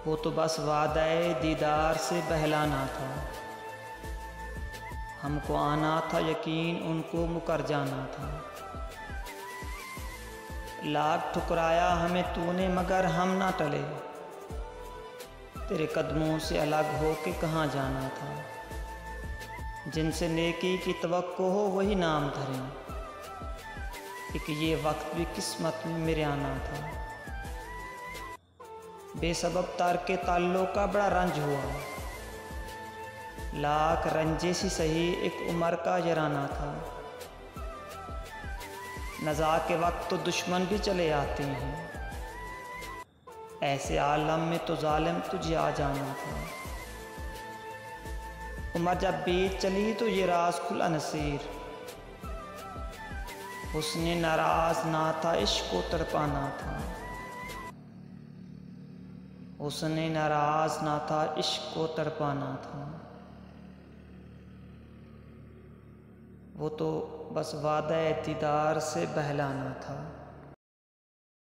वो तो बस वादे दीदार से बहलाना था। हमको आना था यकीन, उनको मुकर जाना था। लाख ठुकराया हमें तूने मगर हम ना टले, तेरे कदमों से अलग हो के कहाँ जाना था। जिनसे नेकी की तवक्को हो वही नाम धरें, एक ये वक्त भी किस्मत में मेरे आना था। बेसबब तारके ताल्लुक़ का बड़ा रंज हुआ, लाख रंजे सी सही एक उम्र का जराना था। नज़ा के वक्त तो दुश्मन भी चले आते हैं, ऐसे आलम में तो जालिम तुझे आ जाना था। उम्र जब बीत चली तो ये राज खुला नसीर, हुस्ने नाराज ना था इश्क को तड़पाना था। हुस्ने नाराज ना था इश्क को तड़पाना था। वो तो बस वादे दीदार से बहलाना था।